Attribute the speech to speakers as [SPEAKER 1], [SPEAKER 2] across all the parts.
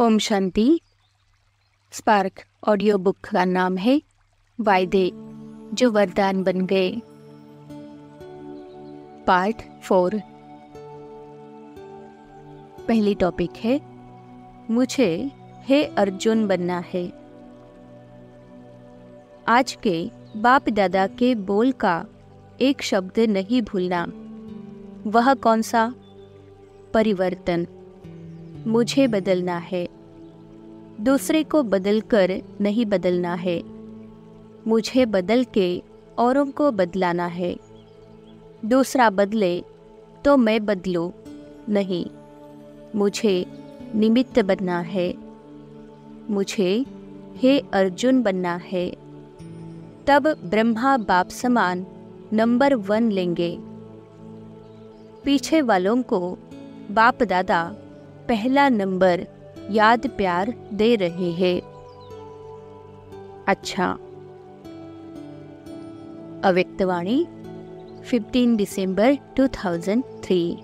[SPEAKER 1] Om Shanti. Spark audio book का नाम है वायदे जो वरदान बन गए, पार्ट 4। पहली टॉपिक है मुझे हे अर्जुन बनना है। आज के बाप दादा के बोल का एक शब्द नहीं भूलना। वह कौन सा? परिवर्तन। मुझे बदलना है, दूसरे को बदलकर नहीं बदलना है। मुझे बदल के औरों को बदलाना है। दूसरा बदले तो मैं बदलूं नहीं। मुझे निमित्त बनना है। मुझे हे अर्जुन बनना है। तब ब्रह्मा बाप समान नंबर 1 लेंगे। पीछे वालों को बाप दादा पहला नंबर याद प्यार दे रहे हैं। अच्छा। अव्यक्तवाणी 15 दिसंबर 2003।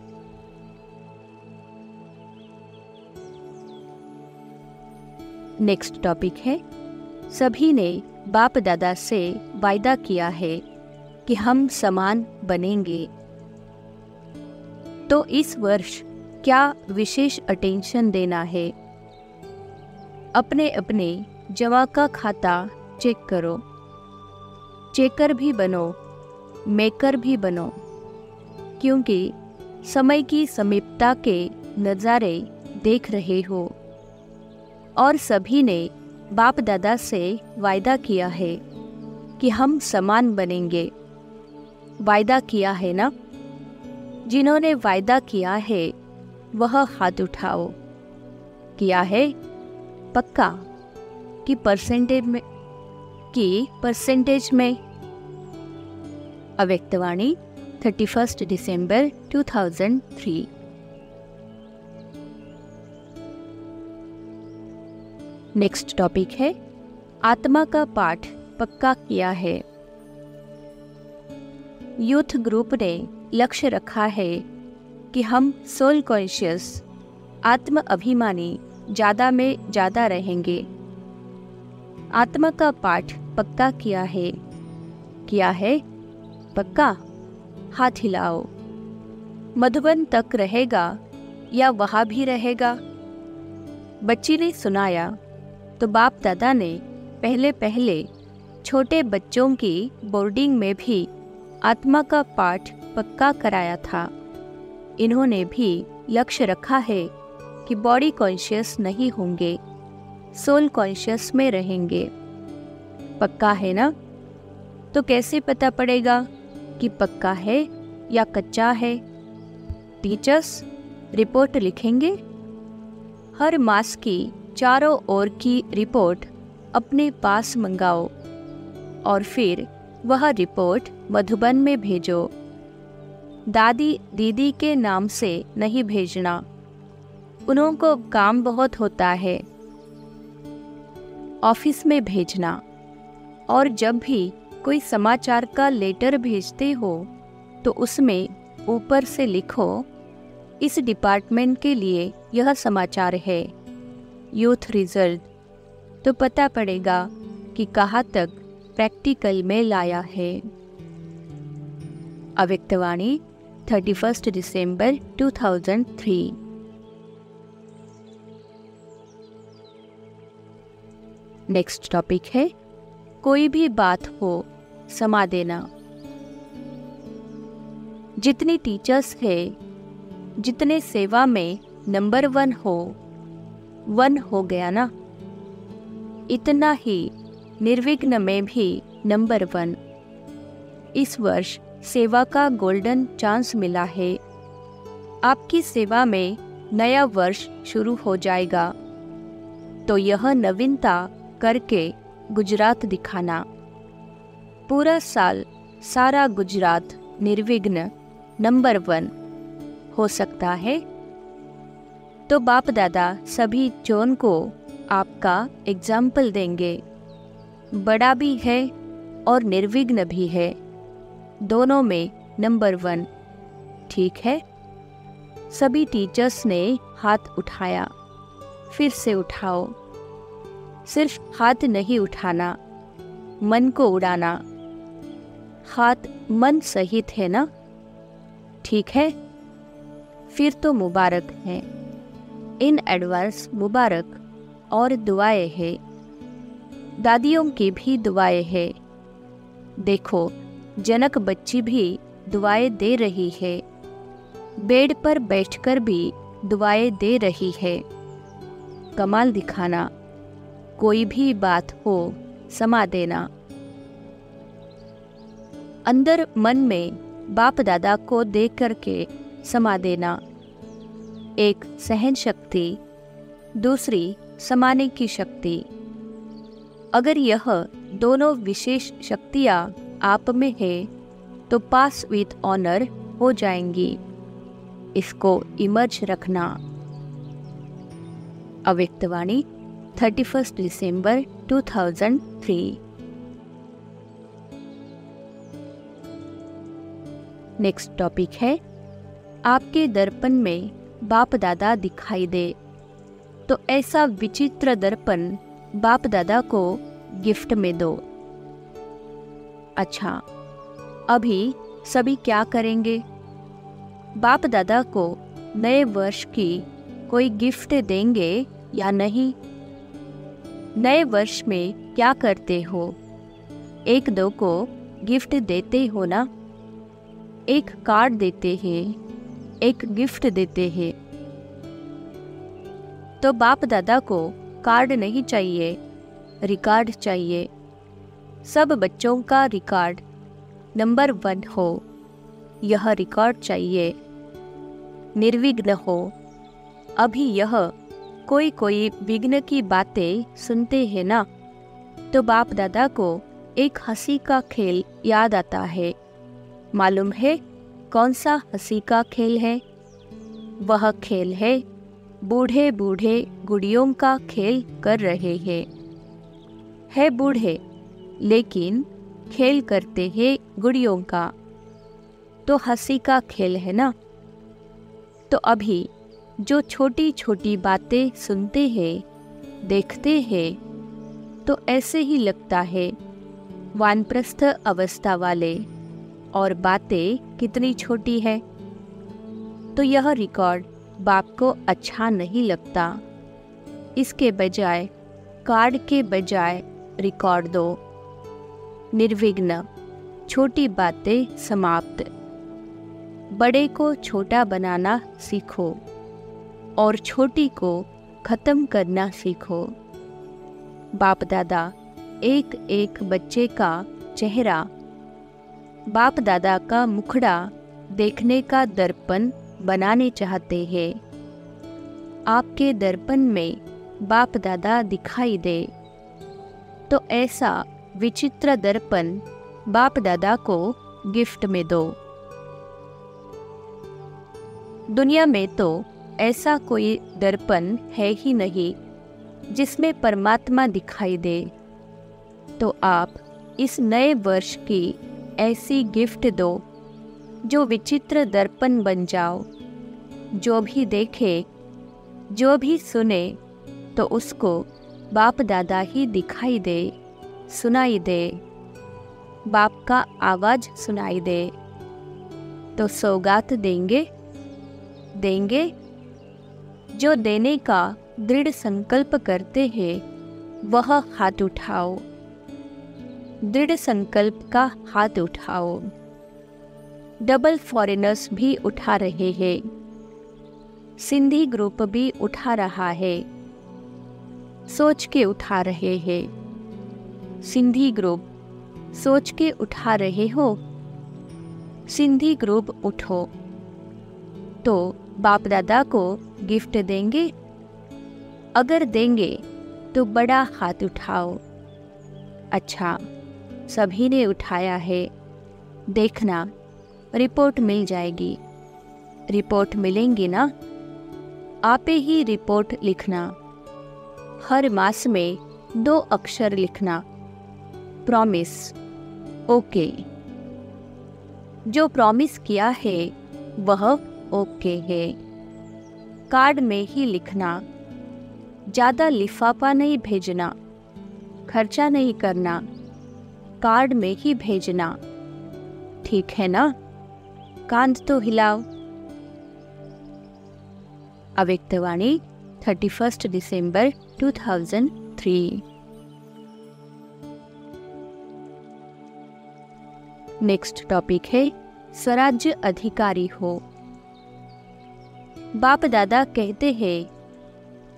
[SPEAKER 1] नेक्स्ट टॉपिक है सभी ने बाप दादा से वायदा किया है कि हम समान बनेंगे। तो इस वर्ष क्या विशेष अटेंशन देना है? अपने अपने जमा का खाता चेक करो। चेकर भी बनो, मेकर भी बनो, क्योंकि समय की समीपता के नज़ारे देख रहे हो। और सभी ने बाप दादा से वायदा किया है कि हम समान बनेंगे। वायदा किया है ना? जिन्होंने वायदा किया है वह हाथ उठाओ। किया है पक्का कि परसेंटेज में? अव्यक्तवाणी 31 दिसंबर 2003। नेक्स्ट टॉपिक है आत्मा का पाठ पक्का किया है। यूथ ग्रुप ने लक्ष्य रखा है कि हम सोल कॉन्शियस आत्म अभिमानी ज़्यादा में ज़्यादा रहेंगे। आत्मा का पाठ पक्का किया है। किया है पक्का? हाथ हिलाओ। मधुबन तक रहेगा या वहाँ भी रहेगा? बच्ची ने सुनाया तो बाप दादा ने पहले छोटे बच्चों की बोर्डिंग में भी आत्मा का पाठ पक्का कराया था। इन्होंने भी लक्ष्य रखा है कि बॉडी कॉन्शियस नहीं होंगे, सोल कॉन्शियस में रहेंगे। पक्का है ना? तो कैसे पता पड़ेगा कि पक्का है या कच्चा है? टीचर्स रिपोर्ट लिखेंगे। हर मास की चारों ओर की रिपोर्ट अपने पास मंगाओ और फिर वह रिपोर्ट मधुबन में भेजो। दादी दीदी के नाम से नहीं भेजना, उनको काम बहुत होता है। ऑफिस में भेजना। और जब भी कोई समाचार का लेटर भेजते हो तो उसमें ऊपर से लिखो इस डिपार्टमेंट के लिए यह समाचार है। यूथ रिजल्ट तो पता पड़ेगा कि कहाँ तक प्रैक्टिकल में लाया है। अव्यक्तवाणी 31 दिसंबर 2003। नेक्स्ट टॉपिक है कोई भी बात हो समा देना। जितनी टीचर्स है, जितने सेवा में नंबर 1 हो गया ना? इतना ही निर्विघ्न में भी नंबर 1। इस वर्ष सेवा का गोल्डन चांस मिला है। आपकी सेवा में नया वर्ष शुरू हो जाएगा, तो यह नवीनता करके गुजरात दिखाना। पूरा साल सारा गुजरात निर्विघ्न नंबर 1 हो सकता है। तो बाप दादा सभी जोन को आपका एग्जाम्पल देंगे। बड़ा भी है और निर्विघ्न भी है, दोनों में नंबर 1। ठीक है? सभी टीचर्स ने हाथ उठाया। फिर से उठाओ। सिर्फ हाथ नहीं उठाना, मन को उड़ाना। हाथ मन सहित है ना? ठीक है, फिर तो मुबारक है। इन एडवांस मुबारक और दुआएं हैं। दादियों की भी दुआएं हैं। देखो, जनक बच्ची भी दुआएं दे रही है। बेड पर बैठकर भी दुआएं दे रही है। कमाल दिखाना। कोई भी बात हो समा देना। अंदर मन में बाप दादा को देख करके समा देना। एक सहन शक्ति, दूसरी समाने की शक्ति। अगर यह दोनों विशेष शक्तियाँ आप में है तो पास विथ ऑनर हो जाएंगी। इसको इमर्ज रखना। अव्यक्तवाणी 31 दिसंबर 2003। नेक्स्ट टॉपिक है, आपके दर्पण में बाप दादा दिखाई दे तो ऐसा विचित्र दर्पण बाप दादा को गिफ्ट में दो। अच्छा, अभी सभी क्या करेंगे? बाप दादा को नए वर्ष की कोई गिफ्ट देंगे या नहीं? नए वर्ष में क्या करते हो? एक दो को गिफ्ट देते हो ना? एक कार्ड देते हैं, एक गिफ्ट देते हैं। तो बाप दादा को कार्ड नहीं चाहिए, रिकॉर्ड चाहिए। सब बच्चों का रिकॉर्ड नंबर 1 हो, यह रिकॉर्ड चाहिए। निर्विघ्न हो। अभी यह कोई विघ्न की बातें सुनते हैं ना, तो बाप दादा को एक हंसी का खेल याद आता है। मालूम है कौन सा हंसी का खेल है? वह खेल है बूढ़े बूढ़े गुड़ियों का खेल कर रहे हैं। है बूढ़े लेकिन खेल करते हैं गुड़ियों का, तो हंसी का खेल है ना। तो अभी जो छोटी छोटी बातें सुनते हैं, देखते हैं, तो ऐसे ही लगता है वानप्रस्थ अवस्था वाले, और बातें कितनी छोटी है। तो यह रिकॉर्ड बाप को अच्छा नहीं लगता। इसके बजाय कार्ड के बजाय रिकॉर्ड दो। निर्विघ्न, छोटी बातें समाप्त। बड़े को छोटा बनाना सीखो और छोटी को खत्म करना सीखो। बाप दादा एक एक बच्चे का चेहरा, बाप दादा का मुखड़ा देखने का दर्पण बनाने चाहते हैं। आपके दर्पण में बाप दादा दिखाई दे तो ऐसा विचित्र दर्पण बाप दादा को गिफ्ट में दो। दुनिया में तो ऐसा कोई दर्पण है ही नहीं जिसमें परमात्मा दिखाई दे। तो आप इस नए वर्ष की ऐसी गिफ्ट दो जो विचित्र दर्पण बन जाओ। जो भी देखे, जो भी सुने, तो उसको बाप दादा ही दिखाई दे, सुनाई दे, बाप का आवाज सुनाई दे। तो सौगात देंगे देंगे। जो देने का दृढ़ संकल्प करते हैं वह हाथ उठाओ। दृढ़ संकल्प का हाथ उठाओ। डबल फॉरेनर्स भी उठा रहे हैं। सिंधी ग्रुप भी उठा रहा है। सोच के उठा रहे हैं। सिंधी ग्रुप सोच के उठा रहे हो? सिंधी ग्रुप उठो। तो बाप दादा को गिफ्ट देंगे? अगर देंगे तो बड़ा हाथ उठाओ। अच्छा, सभी ने उठाया है। देखना, रिपोर्ट मिल जाएगी। रिपोर्ट मिलेंगी ना? आपे ही रिपोर्ट लिखना। हर मास में 2 अक्षर लिखना। Promise, okay. जो प्रॉमिस किया है वह ओके है। कार्ड में ही लिखना। ज़्यादा लिफाफा नहीं भेजना, खर्चा नहीं करना, कार्ड में ही भेजना, ठीक है ना? कांध तो हिलाओ। अव्यक्तवाणी 31 दिसंबर 2003। नेक्स्ट टॉपिक है स्वराज्य अधिकारी हो। बाप दादा कहते हैं,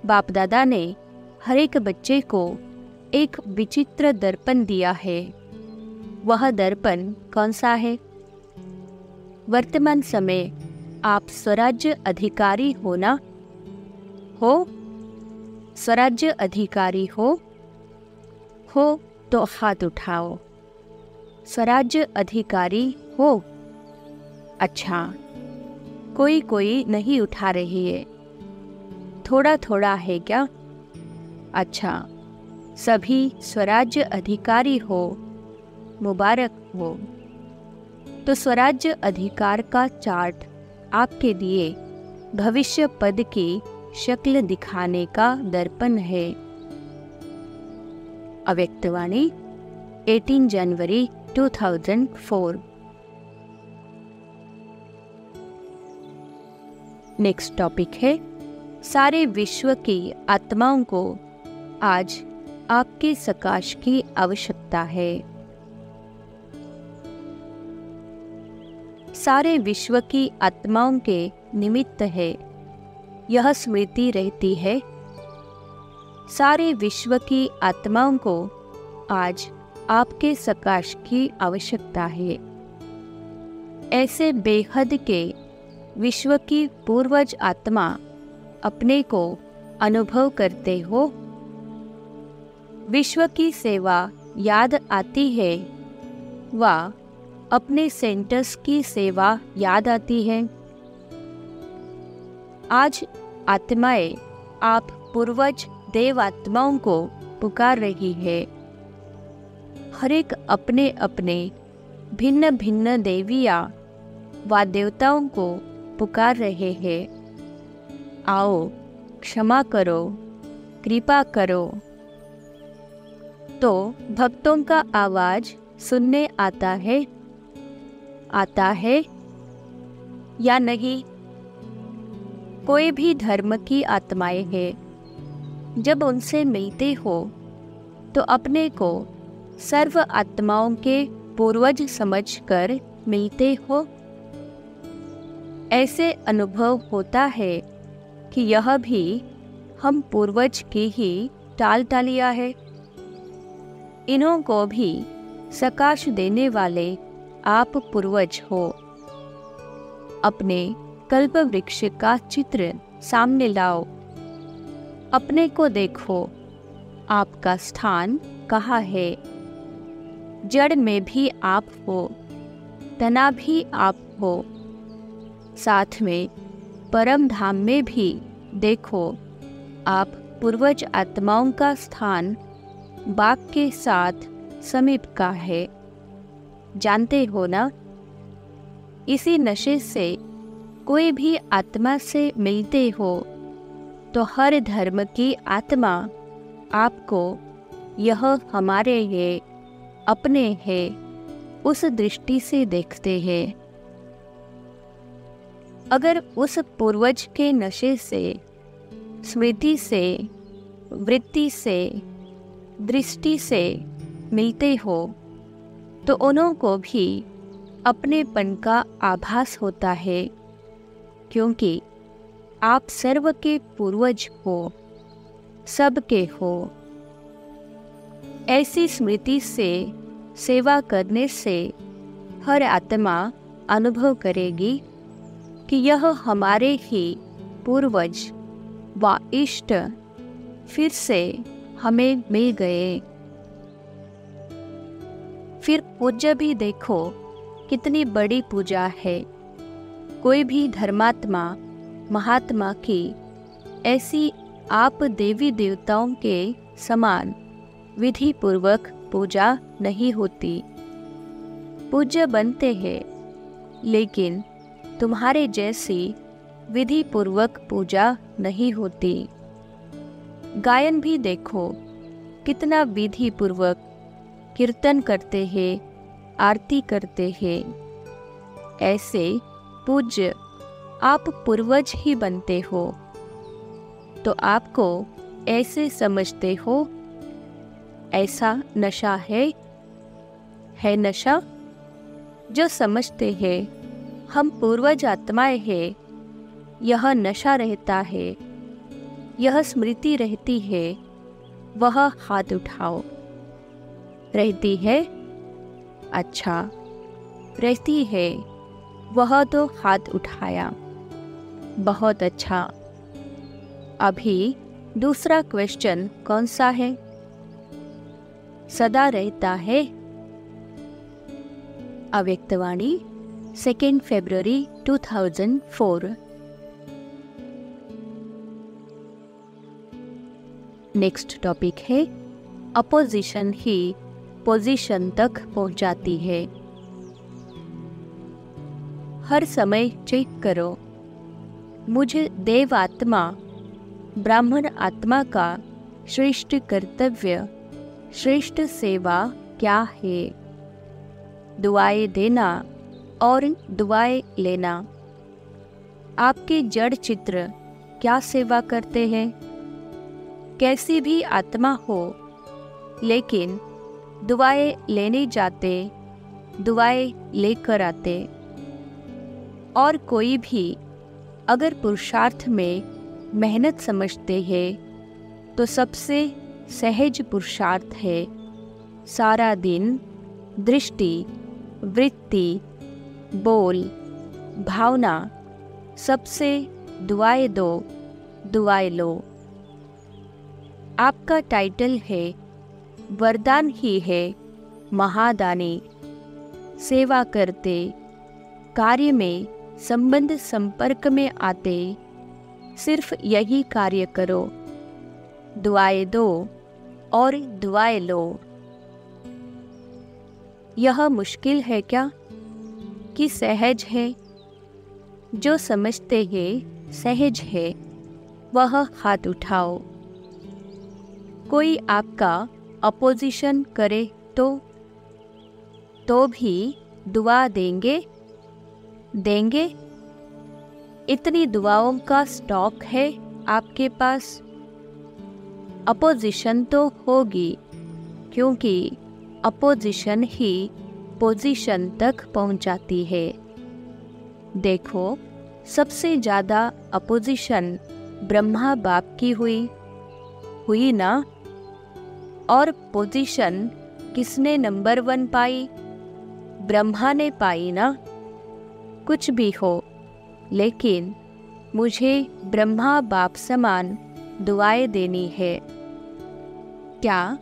[SPEAKER 1] बाप दादा ने हर एक बच्चे को एक विचित्र दर्पण दिया है। वह दर्पण कौन सा है? वर्तमान समय आप स्वराज्य अधिकारी हो ना? हो? स्वराज्य अधिकारी हो तो हाथ उठाओ। स्वराज्य अधिकारी हो? अच्छा, कोई नहीं उठा रही है। थोड़ा थोड़ा है क्या? अच्छा, सभी स्वराज्य अधिकारी हो, मुबारक हो। तो स्वराज्य अधिकार का चार्ट आपके लिए भविष्य पद की शक्ल दिखाने का दर्पण है। अव्यक्तवाणी 18 जनवरी 2004। नेक्स्ट टॉपिक है सारे विश्व की आत्माओं को आज आपके सकाश की आवश्यकता है। सारे विश्व की आत्माओं के निमित्त है, यह स्मृति रहती है। सारे विश्व की आत्माओं को आज आपके सकाश की आवश्यकता है। ऐसे बेहद के विश्व की पूर्वज आत्मा अपने को अनुभव करते हो। विश्व की सेवा याद आती है व अपने सेंटर्स की सेवा याद आती है। आज आत्माएं आप पूर्वज देव आत्माओं को पुकार रही है। हर एक अपने अपने भिन्न भिन्न देवियां व देवताओं को पुकार रहे हैं। आओ, क्षमा करो, कृपा करो। तो भक्तों का आवाज सुनने आता है या नहीं? कोई भी धर्म की आत्माएं हैं, जब उनसे मिलते हो तो अपने को सर्व आत्माओं के पूर्वज समझकर मिलते हो। ऐसे अनुभव होता है कि यह भी हम पूर्वज की ही टालियां है। इन्हों को भी सकाश देने वाले आप पूर्वज हो। अपने कल्प वृक्ष का चित्र सामने लाओ। अपने को देखो, आपका स्थान कहाँ है? जड़ में भी आप हो, तना भी आप हो। साथ में परम धाम में भी देखो, आप पूर्वज आत्माओं का स्थान बाग के साथ समीप का है। जानते हो ना? इसी नशे से कोई भी आत्मा से मिलते हो तो हर धर्म की आत्मा आपको यह हमारे है, अपने है, उस दृष्टि से देखते हैं। अगर उस पूर्वज के नशे से, स्मृति से, वृत्ति से, दृष्टि से मिलते हो तो उन्हों को भी अपनेपन का आभास होता है, क्योंकि आप सर्व के पूर्वज हो, सबके हो। ऐसी स्मृति से सेवा करने से हर आत्मा अनुभव करेगी कि यह हमारे ही पूर्वज व इष्ट फिर से हमें मिल गए। फिर पूज्य भी देखो, कितनी बड़ी पूजा है। कोई भी धर्मात्मा महात्मा की ऐसी आप देवी देवताओं के समान विधि पूर्वक पूजा नहीं होती। पूज्य बनते हैं, लेकिन तुम्हारे जैसी विधि पूर्वक पूजा नहीं होती। गायन भी देखो, कितना विधि पूर्वक कीर्तन करते हैं, आरती करते हैं। ऐसे पूज्य आप पूर्वज ही बनते हो, तो आपको ऐसे समझते हो। ऐसा नशा है नशा जो समझते हैं हम पूर्वज आत्माएं हैं। यह नशा रहता है, यह स्मृति रहती है, वह हाथ उठाओ। रहती है? अच्छा, रहती है, वह तो हाथ उठाया। बहुत अच्छा। अभी दूसरा क्वेश्चन कौन सा है? सदा रहता है। अव्यक्तवाणी 2 फरवरी 2004। नेक्स्ट टॉपिक है अपोजिशन ही पोजीशन तक पहुंचाती है। हर समय चेक करो, मुझे देव आत्मा ब्राह्मण आत्मा का श्रेष्ठ कर्तव्य, श्रेष्ठ सेवा क्या है? दुआएं देना और दुआएं लेना। आपके जड़ चित्र क्या सेवा करते हैं? कैसी भी आत्मा हो, लेकिन दुआएं लेने जाते, दुआएं लेकर आते। और कोई भी अगर पुरुषार्थ में मेहनत समझते हैं तो सबसे सहज पुरुषार्थ है सारा दिन दृष्टि, वृत्ति, बोल, भावना सबसे दुआएं दो, दुआएं लो। आपका टाइटल है, वरदान ही है महादानी। सेवा करते, कार्य में संबंध संपर्क में आते सिर्फ यही कार्य करो, दुआएं दो और दुआएं लो। यह मुश्किल है क्या कि सहज है? जो समझते हैं सहज है वह हाथ उठाओ। कोई आपका अपोजिशन करे तो भी दुआ देंगे? इतनी दुआओं का स्टॉक है आपके पास? अपोजिशन तो होगी, क्योंकि अपोजिशन ही पोजीशन तक पहुंचाती है। देखो, सबसे ज़्यादा अपोजिशन ब्रह्मा बाप की हुई ना? और पोजीशन किसने नंबर 1 पाई? ब्रह्मा ने पाई ना? कुछ भी हो, लेकिन मुझे ब्रह्मा बाप समान दुआएं देनी है। क्या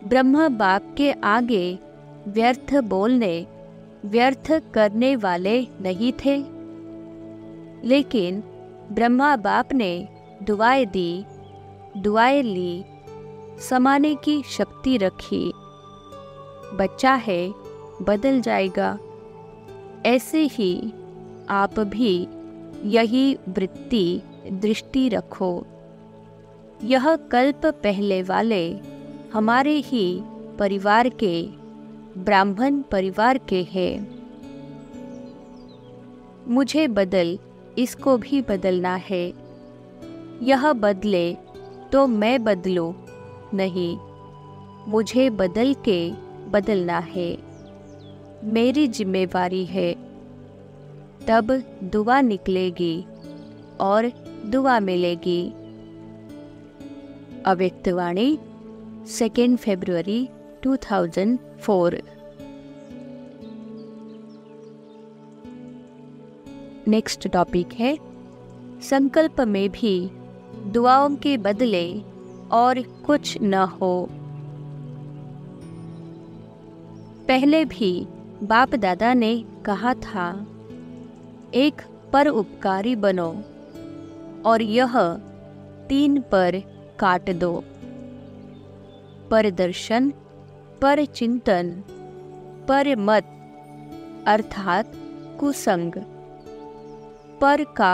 [SPEAKER 1] ब्रह्मा बाप के आगे व्यर्थ बोलने, व्यर्थ करने वाले नहीं थे? लेकिन ब्रह्मा बाप ने दुआएं दी, दुआएं ली, समाने की शक्ति रखी। बच्चा है, बदल जाएगा। ऐसे ही आप भी यही वृत्ति, दृष्टि रखो। यह कल्प पहले वाले हमारे ही परिवार के, ब्राह्मण परिवार के हैं। मुझे बदल, इसको भी बदलना है। यह बदले तो मैं बदलूं नहीं, मुझे बदल के बदलना है। मेरी जिम्मेवारी है। तब दुआ निकलेगी और दुआ मिलेगी। अव्यक्तवाणी 2 फरवरी 2004। नेक्स्ट टॉपिक है संकल्प में भी दुआओं के बदले और कुछ न हो। पहले भी बाप दादा ने कहा था, एक परोपकारी बनो और यह 3 पर काट दो। परदर्शन, परचिंतन, परमत अर्थात कुसंग, पर का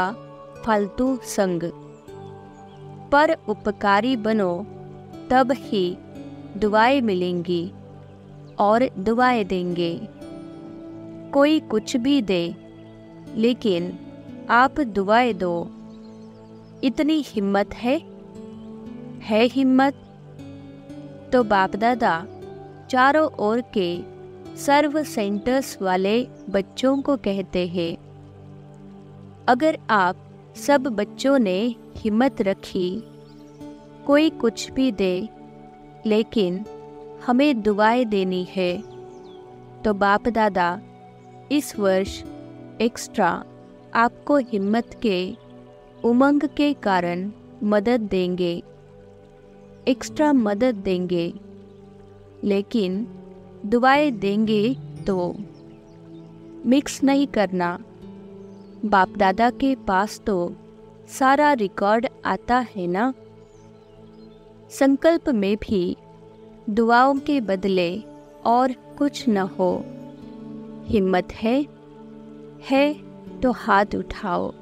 [SPEAKER 1] फालतू संग। पर उपकारी बनो, तब ही दुआएं मिलेंगी और दुआएं देंगे। कोई कुछ भी दे, लेकिन आप दुआएं दो। इतनी हिम्मत है हिम्मत? तो बाप दादा चारों ओर के सर्व सेंटर्स वाले बच्चों को कहते हैं, अगर आप सब बच्चों ने हिम्मत रखी, कोई कुछ भी दे, लेकिन हमें दुआएं देनी है, तो बाप दादा इस वर्ष एक्स्ट्रा आपको हिम्मत के उमंग के कारण मदद देंगे, एक्स्ट्रा मदद देंगे। लेकिन दुआएं देंगे तो मिक्स नहीं करना। बाप दादा के पास तो सारा रिकॉर्ड आता है ना। संकल्प में भी दुआओं के बदले और कुछ न हो। हिम्मत है तो हाथ उठाओ।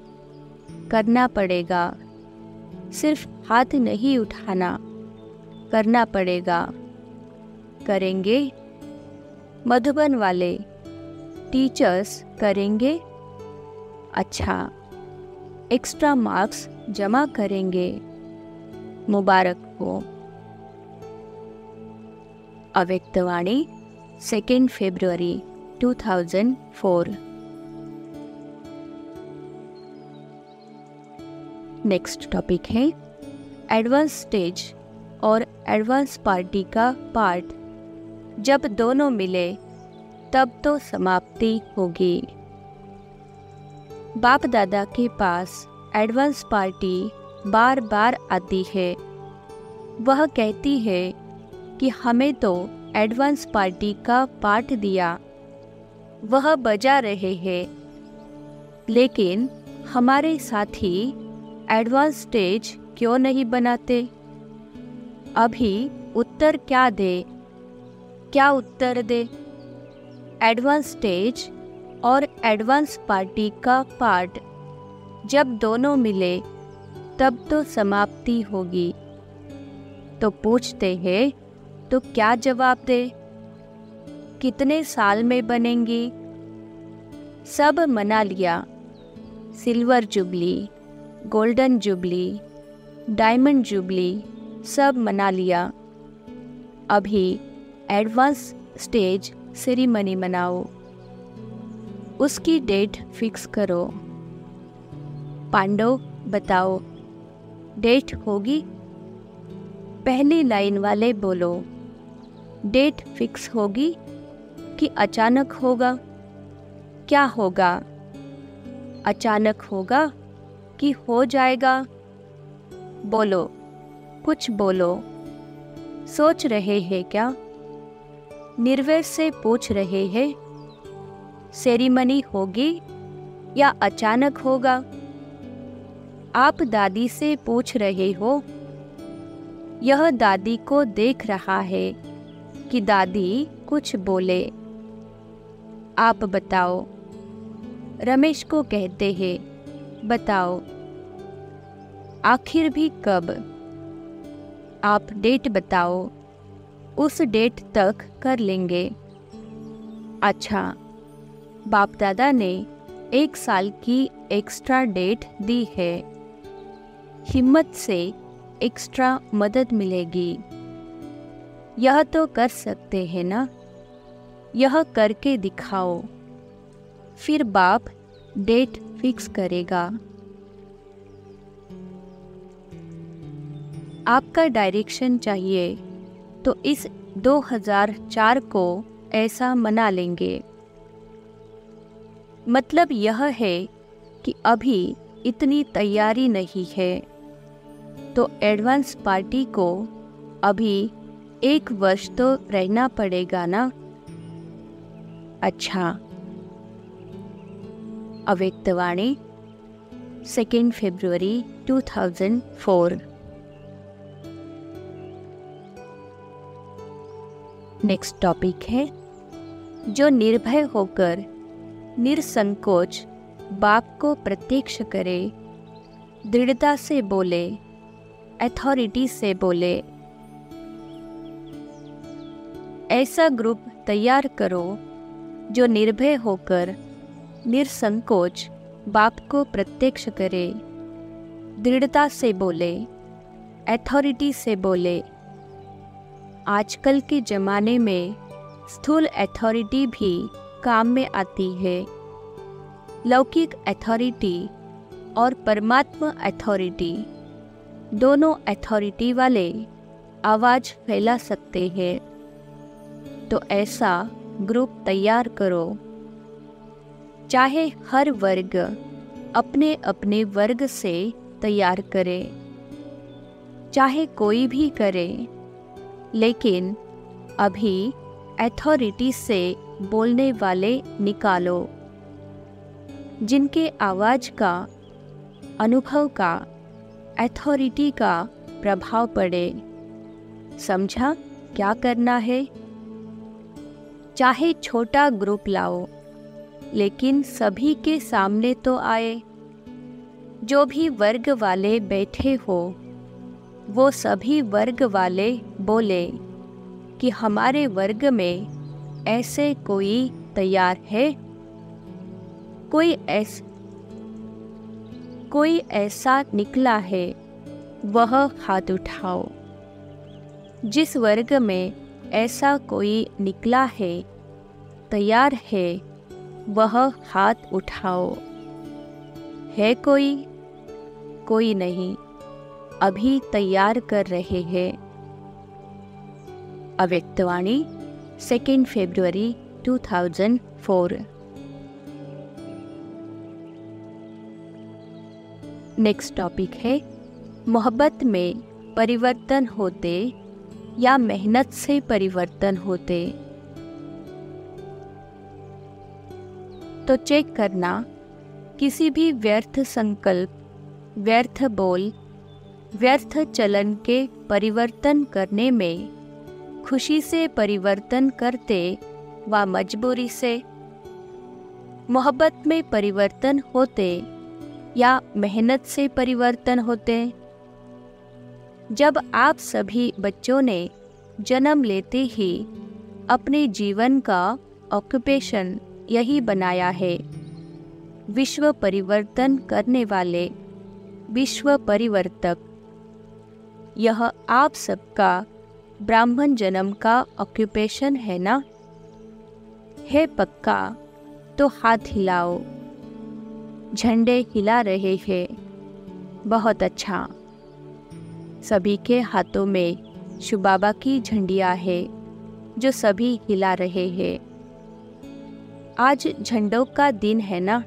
[SPEAKER 1] करना पड़ेगा, सिर्फ हाथ नहीं उठाना, करना पड़ेगा। करेंगे? मधुबन वाले टीचर्स करेंगे? अच्छा, एक्स्ट्रा मार्क्स जमा करेंगे। मुबारक हो। अव्यक्तवाणी 2 फरवरी 2004। नेक्स्ट टॉपिक है एडवांस स्टेज और एडवांस पार्टी का पार्ट। जब दोनों मिले तब तो समाप्ति होगी। बाप दादा के पास एडवांस पार्टी बार बार आती है। वह कहती है कि हमें तो एडवांस पार्टी का पार्ट दिया, वह बजा रहे हैं, लेकिन हमारे साथी एडवांस स्टेज क्यों नहीं बनाते? अभी उत्तर क्या दे? क्या उत्तर दे? एडवांस स्टेज और एडवांस पार्टी का पार्ट जब दोनों मिले तब तो समाप्ति होगी। तो पूछते हैं, तो क्या जवाब दे? कितने साल में बनेंगी? सब मना लिया। Silver jubilee, golden jubilee, diamond jubilee सब मना लिया। अभी एडवांस स्टेज सेरेमनी मनाओ, उसकी डेट फिक्स करो। पांडव बताओ, डेट होगी? पहली लाइन वाले बोलो, डेट फिक्स होगी कि अचानक होगा? क्या होगा? अचानक होगा कि हो जाएगा? बोलो, कुछ बोलो। सोच रहे हैं क्या? निर्वैर से पूछ रहे हैं, सेरेमनी होगी या अचानक होगा? आप दादी से पूछ रहे हो। यह दादी को देख रहा है कि दादी कुछ बोले। आप बताओ। रमेश को कहते हैं, बताओ आखिर भी कब? आप डेट बताओ, उस डेट तक कर लेंगे। अच्छा, बाप दादा ने 1 साल की एक्स्ट्रा डेट दी है। हिम्मत से एक्स्ट्रा मदद मिलेगी। यह तो कर सकते हैं ना? यह करके दिखाओ, फिर बाप डेट फिक्स करेगा। आपका डायरेक्शन चाहिए तो इस 2004 को ऐसा मना लेंगे। मतलब यह है कि अभी इतनी तैयारी नहीं है, तो एडवांस पार्टी को अभी 1 वर्ष तो रहना पड़ेगा ना। अच्छा। अव्यक्तवाणी 2 फरवरी 2004। नेक्स्ट टॉपिक है, जो निर्भय होकर निरसंकोच बाप को प्रत्यक्ष करे, दृढ़ता से बोले, अथॉरिटी से बोले। ऐसा ग्रुप तैयार करो जो निर्भय होकर निसंकोच बाप को प्रत्यक्ष करे। दृढ़ता से बोले, अथॉरिटी से बोले। आजकल के ज़माने में स्थूल अथॉरिटी भी काम में आती है। लौकिक अथॉरिटी और परमात्मा अथॉरिटी, दोनों अथॉरिटी वाले आवाज़ फैला सकते हैं। तो ऐसा ग्रुप तैयार करो। चाहे हर वर्ग अपने अपने वर्ग से तैयार करे, चाहे कोई भी करे, लेकिन अभी अथॉरिटी से बोलने वाले निकालो, जिनके आवाज़ का, अनुभव का, अथॉरिटी का प्रभाव पड़े। समझा क्या करना है? चाहे छोटा ग्रुप लाओ, लेकिन सभी के सामने तो आए। जो भी वर्ग वाले बैठे हो, वो सभी वर्ग वाले बोले कि हमारे वर्ग में ऐसे कोई तैयार है। कोई ऐसा निकला है, वह हाथ उठाओ। जिस वर्ग में ऐसा कोई निकला है, तैयार है, वह हाथ उठाओ। है कोई नहीं, अभी तैयार कर रहे हैं। अव्यक्तवाणी 2 फरवरी 2004। नेक्स्ट टॉपिक है, मोहब्बत में परिवर्तन होते या मेहनत से परिवर्तन होते। तो चेक करना, किसी भी व्यर्थ संकल्प, व्यर्थ बोल, व्यर्थ चलन के परिवर्तन करने में खुशी से परिवर्तन करते व मजबूरी से। मोहब्बत में परिवर्तन होते या मेहनत से परिवर्तन होते। जब आप सभी बच्चों ने जन्म लेते ही अपने जीवन का ऑक्यूपेशन यही बनाया है, विश्व परिवर्तन करने वाले विश्व परिवर्तक। यह आप सबका ब्राह्मण जन्म का ऑक्यूपेशन है ना? है पक्का तो हाथ हिलाओ। झंडे हिला रहे हैं, बहुत अच्छा। सभी के हाथों में शिव बाबा की झंडियाँ है जो सभी हिला रहे हैं। आज झंडों का दिन है ना?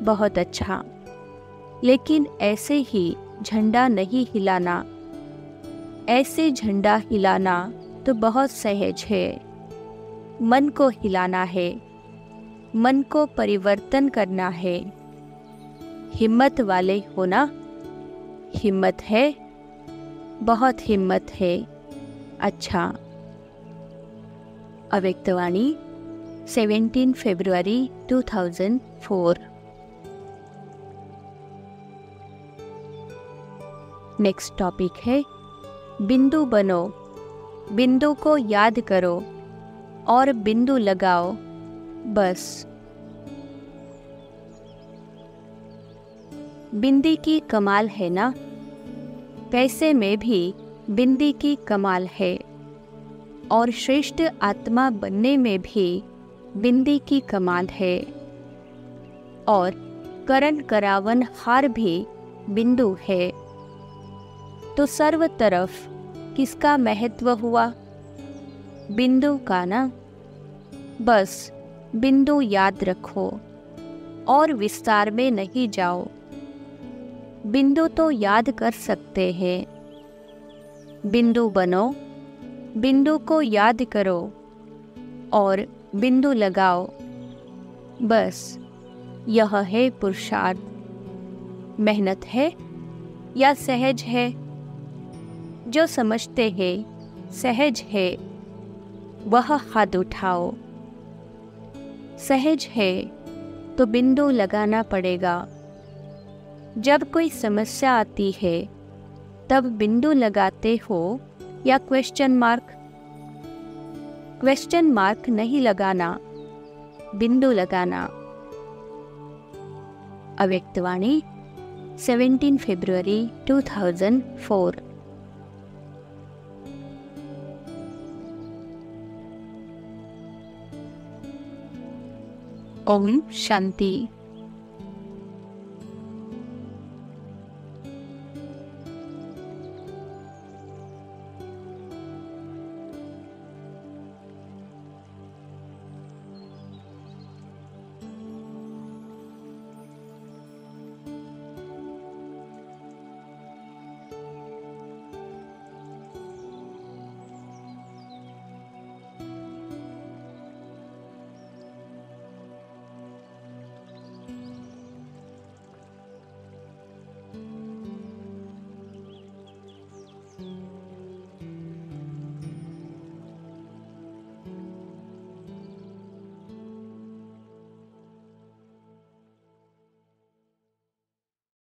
[SPEAKER 1] बहुत अच्छा। लेकिन ऐसे ही झंडा नहीं हिलाना। ऐसे झंडा हिलाना तो बहुत सहज है। मन को हिलाना है, मन को परिवर्तन करना है। हिम्मत वाले हो ना? हिम्मत है, बहुत हिम्मत है। अच्छा। अव्यक्तवाणी 17 फरवरी 2004। नेक्स्ट टॉपिक है, बिंदु बनो, बिंदु को याद करो और बिंदु लगाओ बस। बिंदी की कमाल है ना? पैसे में भी बिंदी की कमाल है और श्रेष्ठ आत्मा बनने में भी बिंदी की कमाल है। और करण करावन हार भी बिंदु है। तो सर्व तरफ किसका महत्व हुआ? बिंदु का ना? बस बिंदु याद रखो और विस्तार में नहीं जाओ। बिंदु तो याद कर सकते हैं। बिंदु बनो, बिंदु को याद करो और बिंदु लगाओ बस। यह है पुरुषार्थ। मेहनत है या सहज है? जो समझते हैं सहज है, वह हाथ उठाओ। सहज है तो बिंदु लगाना पड़ेगा। जब कोई समस्या आती है तब बिंदु लगाते हो या क्वेश्चन मार्क? क्वेश्चन मार्क नहीं लगाना, बिंदु लगाना। अव्यक्तवाणी 17 फरवरी 2004। ओम शांति।